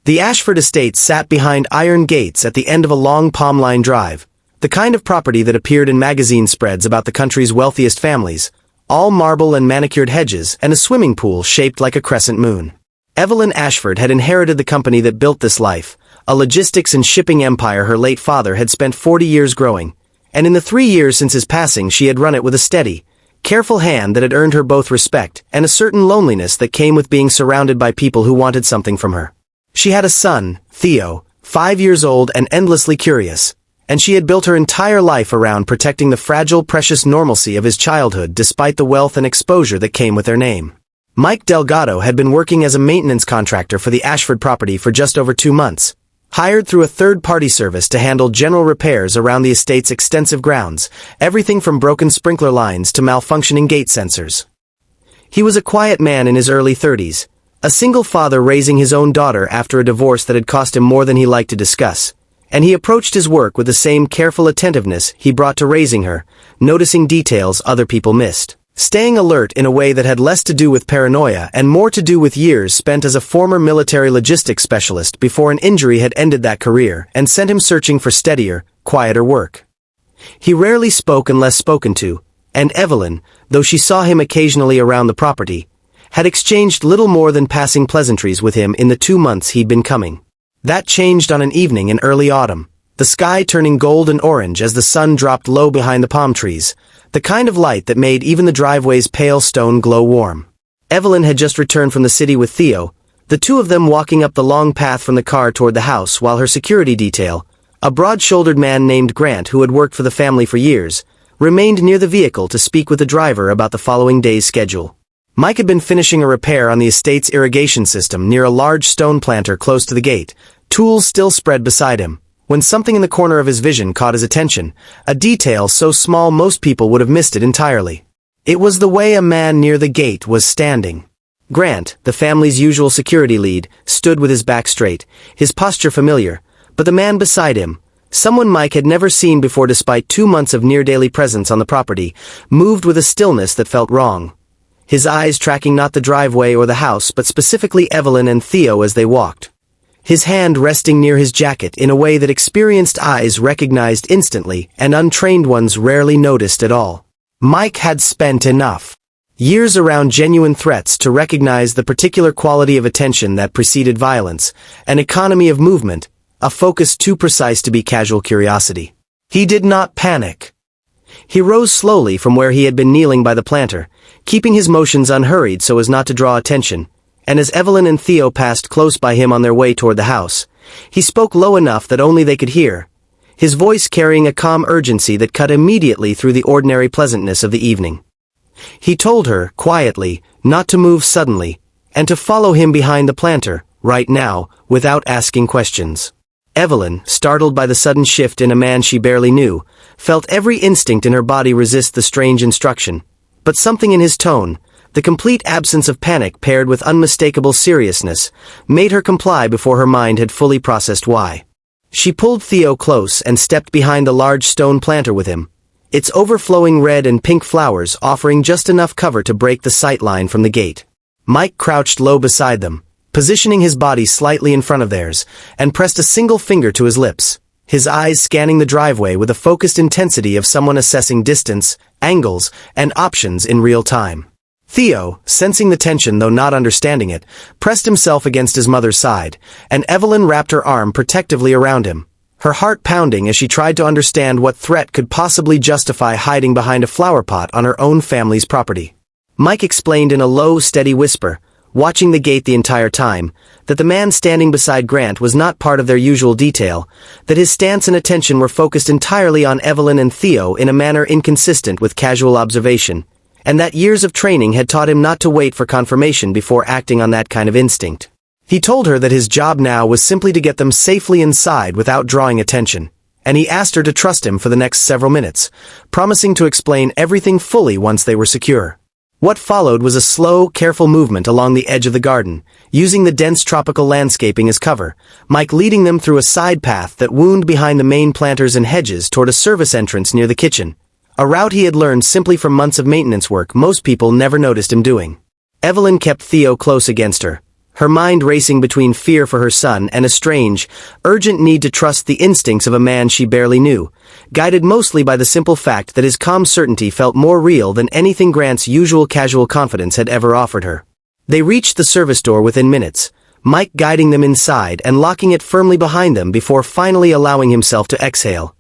The Ashford estate sat behind iron gates at the end of a long palm-lined drive, the kind of property that appeared in magazine spreads about the country's wealthiest families, all marble and manicured hedges and a swimming pool shaped like a crescent moon. Evelyn Ashford had inherited the company that built this life, a logistics and shipping empire her late father had spent 40 years growing, and in the 3 years since his passing she had run it with a steady, careful hand that had earned her both respect and a certain loneliness that came with being surrounded by people who wanted something from her. She had a son, Theo, 5 years old and endlessly curious, and she had built her entire life around protecting the fragile, precious normalcy of his childhood despite the wealth and exposure that came with their name. Mike Delgado had been working as a maintenance contractor for the Ashford property for just over 2 months, hired through a third-party service to handle general repairs around the estate's extensive grounds, everything from broken sprinkler lines to malfunctioning gate sensors. He was a quiet man in his early 30s, a single father raising his own daughter after a divorce that had cost him more than he liked to discuss, and he approached his work with the same careful attentiveness he brought to raising her, noticing details other people missed, staying alert in a way that had less to do with paranoia and more to do with years spent as a former military logistics specialist before an injury had ended that career and sent him searching for steadier, quieter work. He rarely spoke unless spoken to, and Evelyn, though she saw him occasionally around the property, had exchanged little more than passing pleasantries with him in the 2 months he'd been coming. That changed on an evening in early autumn, the sky turning gold and orange as the sun dropped low behind the palm trees, the kind of light that made even the driveway's pale stone glow warm. Evelyn had just returned from the city with Theo, the two of them walking up the long path from the car toward the house while her security detail, a broad-shouldered man named Grant who had worked for the family for years, remained near the vehicle to speak with the driver about the following day's schedule. Mike had been finishing a repair on the estate's irrigation system near a large stone planter close to the gate, tools still spread beside him, when something in the corner of his vision caught his attention, a detail so small most people would have missed it entirely. It was the way a man near the gate was standing. Grant, the family's usual security lead, stood with his back straight, his posture familiar, but the man beside him, someone Mike had never seen before despite 2 months of near-daily presence on the property, moved with a stillness that felt wrong. His eyes tracking not the driveway or the house but specifically Evelyn and Theo as they walked. His hand resting near his jacket in a way that experienced eyes recognized instantly and untrained ones rarely noticed at all. Mike had spent enough years around genuine threats to recognize the particular quality of attention that preceded violence, an economy of movement, a focus too precise to be casual curiosity. He did not panic. He rose slowly from where he had been kneeling by the planter, keeping his motions unhurried so as not to draw attention, and as Evelyn and Theo passed close by him on their way toward the house, he spoke low enough that only they could hear, his voice carrying a calm urgency that cut immediately through the ordinary pleasantness of the evening. He told her, quietly, not to move suddenly, and to follow him behind the planter, right now, without asking questions. Evelyn, startled by the sudden shift in a man she barely knew, felt every instinct in her body resist the strange instruction, but something in his tone, the complete absence of panic paired with unmistakable seriousness, made her comply before her mind had fully processed why. She pulled Theo close and stepped behind the large stone planter with him, its overflowing red and pink flowers offering just enough cover to break the sight line from the gate. Mike crouched low beside them, positioning his body slightly in front of theirs, and pressed a single finger to his lips, his eyes scanning the driveway with a focused intensity of someone assessing distance, angles, and options in real time. Theo, sensing the tension though not understanding it, pressed himself against his mother's side, and Evelyn wrapped her arm protectively around him, her heart pounding as she tried to understand what threat could possibly justify hiding behind a flower pot on her own family's property. Mike explained in a low, steady whisper, watching the gate the entire time, that the man standing beside Grant was not part of their usual detail, that his stance and attention were focused entirely on Evelyn and Theo in a manner inconsistent with casual observation, and that years of training had taught him not to wait for confirmation before acting on that kind of instinct. He told her that his job now was simply to get them safely inside without drawing attention, and he asked her to trust him for the next several minutes, promising to explain everything fully once they were secure. What followed was a slow, careful movement along the edge of the garden, using the dense tropical landscaping as cover, Mike leading them through a side path that wound behind the main planters and hedges toward a service entrance near the kitchen, a route he had learned simply from months of maintenance work most people never noticed him doing. Evelyn kept Theo close against her, her mind racing between fear for her son and a strange, urgent need to trust the instincts of a man she barely knew, guided mostly by the simple fact that his calm certainty felt more real than anything Grant's usual casual confidence had ever offered her. They reached the service door within minutes, Mike guiding them inside and locking it firmly behind them before finally allowing himself to exhale,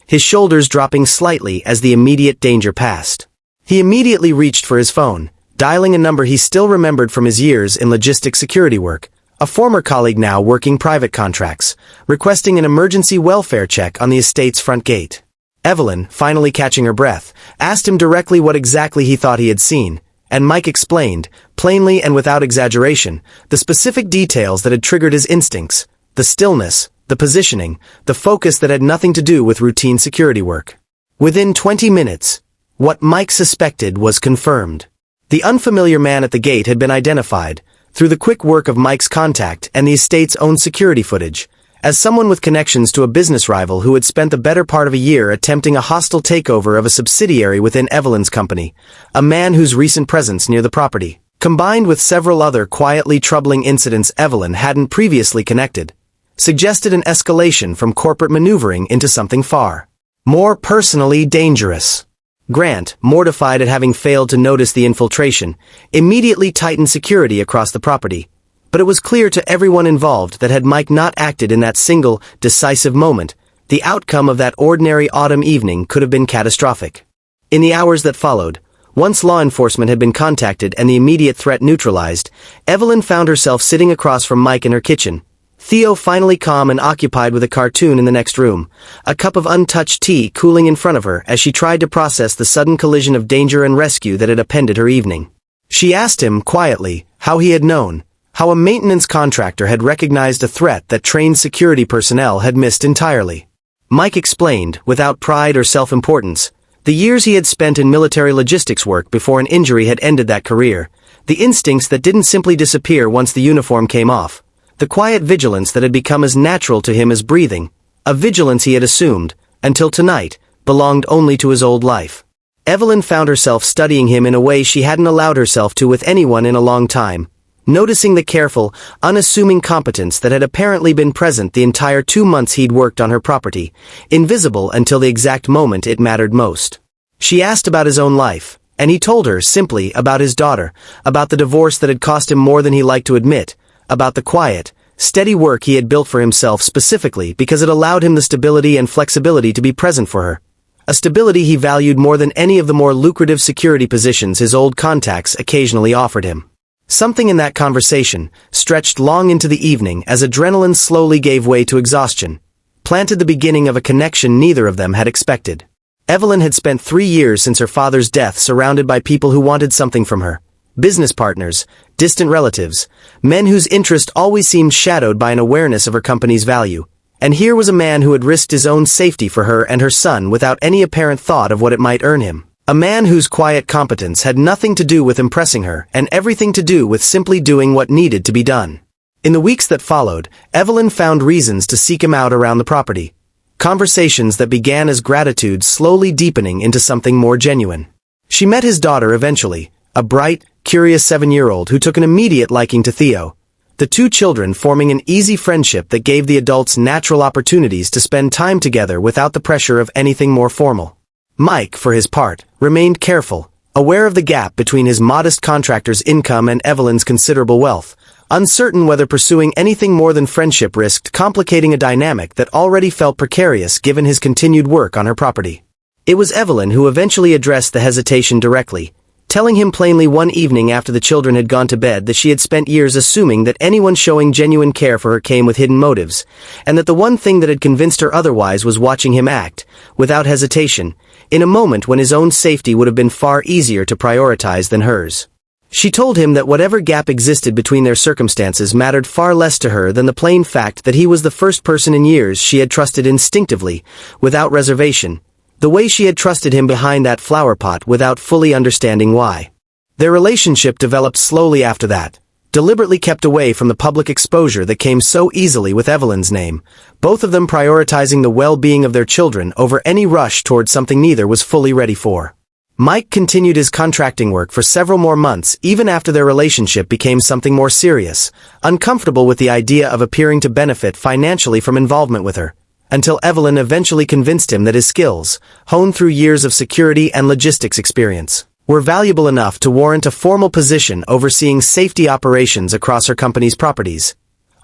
his shoulders dropping slightly as the immediate danger passed. He immediately reached for his phone, dialing a number he still remembered from his years in logistics security work, a former colleague now working private contracts, requesting an emergency welfare check on the estate's front gate. Evelyn, finally catching her breath, asked him directly what exactly he thought he had seen, and Mike explained, plainly and without exaggeration, the specific details that had triggered his instincts, the stillness, the positioning, the focus that had nothing to do with routine security work. Within 20 minutes, what Mike suspected was confirmed. The unfamiliar man at the gate had been identified, through the quick work of Mike's contact and the estate's own security footage, as someone with connections to a business rival who had spent the better part of a year attempting a hostile takeover of a subsidiary within Evelyn's company, a man whose recent presence near the property, combined with several other quietly troubling incidents Evelyn hadn't previously connected, suggested an escalation from corporate maneuvering into something far more personally dangerous. Grant, mortified at having failed to notice the infiltration, immediately tightened security across the property, but it was clear to everyone involved that had Mike not acted in that single, decisive moment, the outcome of that ordinary autumn evening could have been catastrophic. In the hours that followed, once law enforcement had been contacted and the immediate threat neutralized, Evelyn found herself sitting across from Mike in her kitchen, Theo finally calm and occupied with a cartoon in the next room, a cup of untouched tea cooling in front of her as she tried to process the sudden collision of danger and rescue that had appended her evening. She asked him, quietly, how he had known, how a maintenance contractor had recognized a threat that trained security personnel had missed entirely. Mike explained, without pride or self-importance, the years he had spent in military logistics work before an injury had ended that career, the instincts that didn't simply disappear once the uniform came off, the quiet vigilance that had become as natural to him as breathing, a vigilance he had assumed, until tonight, belonged only to his old life. Evelyn found herself studying him in a way she hadn't allowed herself to with anyone in a long time, noticing the careful, unassuming competence that had apparently been present the entire 2 months he'd worked on her property, invisible until the exact moment it mattered most. She asked about his own life, and he told her simply about his daughter, about the divorce that had cost him more than he liked to admit, about the quiet, steady work he had built for himself specifically because it allowed him the stability and flexibility to be present for her, a stability he valued more than any of the more lucrative security positions his old contacts occasionally offered him. Something in that conversation, stretched long into the evening as adrenaline slowly gave way to exhaustion, planted the beginning of a connection neither of them had expected. Evelyn had spent 3 years since her father's death surrounded by people who wanted something from her. Business partners, distant relatives, men whose interest always seemed shadowed by an awareness of her company's value. And here was a man who had risked his own safety for her and her son without any apparent thought of what it might earn him. A man whose quiet competence had nothing to do with impressing her and everything to do with simply doing what needed to be done. In the weeks that followed, Evelyn found reasons to seek him out around the property. Conversations that began as gratitude slowly deepening into something more genuine. She met his daughter eventually, a bright, curious 7-year-old who took an immediate liking to Theo, the 2 children forming an easy friendship that gave the adults natural opportunities to spend time together without the pressure of anything more formal. Mike, for his part, remained careful, aware of the gap between his modest contractor's income and Evelyn's considerable wealth, uncertain whether pursuing anything more than friendship risked complicating a dynamic that already felt precarious given his continued work on her property. It was Evelyn who eventually addressed the hesitation directly, telling him plainly one evening after the children had gone to bed that she had spent years assuming that anyone showing genuine care for her came with hidden motives, and that the one thing that had convinced her otherwise was watching him act, without hesitation, in a moment when his own safety would have been far easier to prioritize than hers. She told him that whatever gap existed between their circumstances mattered far less to her than the plain fact that he was the first person in years she had trusted instinctively, without reservation, the way she had trusted him behind that flower pot without fully understanding why. Their relationship developed slowly after that, deliberately kept away from the public exposure that came so easily with Evelyn's name, both of them prioritizing the well-being of their children over any rush towards something neither was fully ready for. Mike continued his contracting work for several more months even after their relationship became something more serious, uncomfortable with the idea of appearing to benefit financially from involvement with her, until Evelyn eventually convinced him that his skills, honed through years of security and logistics experience, were valuable enough to warrant a formal position overseeing safety operations across her company's properties,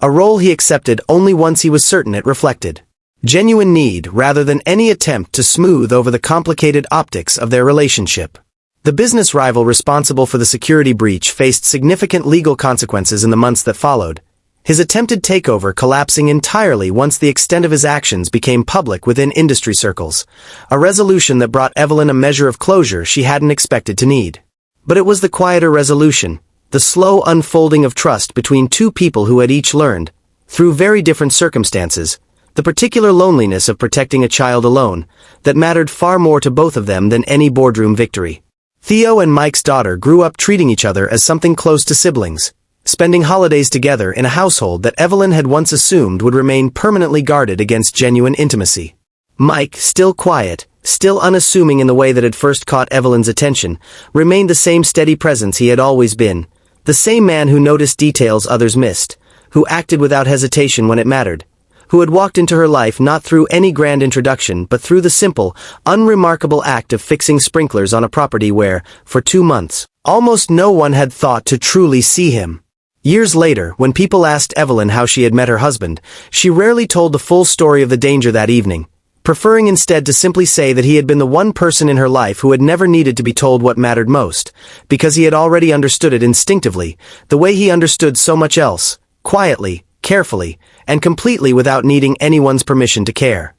a role he accepted only once he was certain it reflected genuine need rather than any attempt to smooth over the complicated optics of their relationship. The business rival responsible for the security breach faced significant legal consequences in the months that followed, his attempted takeover collapsing entirely once the extent of his actions became public within industry circles, a resolution that brought Evelyn a measure of closure she hadn't expected to need. But it was the quieter resolution, the slow unfolding of trust between two people who had each learned, through very different circumstances, the particular loneliness of protecting a child alone, that mattered far more to both of them than any boardroom victory. Theo and Mike's daughter grew up treating each other as something close to siblings, spending holidays together in a household that Evelyn had once assumed would remain permanently guarded against genuine intimacy. Mike, still quiet, still unassuming in the way that had first caught Evelyn's attention, remained the same steady presence he had always been, the same man who noticed details others missed, who acted without hesitation when it mattered, who had walked into her life not through any grand introduction but through the simple, unremarkable act of fixing sprinklers on a property where, for 2 months, almost no one had thought to truly see him. Years later, when people asked Evelyn how she had met her husband, she rarely told the full story of the danger that evening, preferring instead to simply say that he had been the one person in her life who had never needed to be told what mattered most, because he had already understood it instinctively, the way he understood so much else, quietly, carefully, and completely without needing anyone's permission to care.